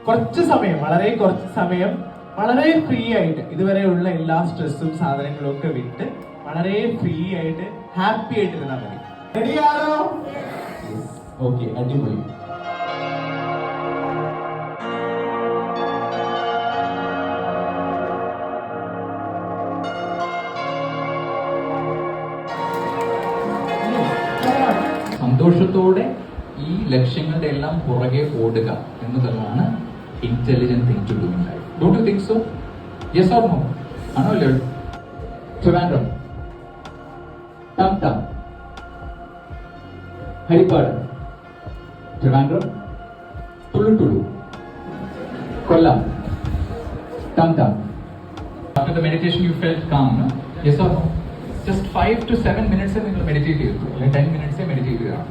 കുറച്ച് സമയം, വളരെ കുറച്ച് സമയം വളരെ ഫ്രീ ആയിട്ട് ഇതുവരെയുള്ള എല്ലാ സ്ട്രെസ്സും സാധനങ്ങളും ഒക്കെ വിട്ട് വളരെ ഫ്രീ ആയിട്ട് ഹാപ്പി ആയിട്ട് ഇരുന്നാൽ മതി. റെഡിയാണോ? ഓക്കെ, അടിപൊളി. സന്തോഷത്തോടെ ഈ ലക്ഷ്യങ്ങളുടെ എല്ലാം പുറകെ ഓടുക എന്നതാണ് intelligent thing to do in life. Don't you think so? Yes or no? ആണോ അല്ലേ? ട്രിവാൻഡ്രം, ടം ടം, ഹരിപ്പാട്, ട്രിവാൻഡ്രം, തുളു തുളു, കൊല്ലം, ടം ടം. After the meditation you felt calm, no? Yes or no? Just 5 to 7 minutes നിങ്ങൾ മെഡിറ്റേറ്റ് ചെയ്തു, അല്ലെങ്കിൽ 10 minutes മെഡിറ്റേറ്റ് ചെയ്താണ്.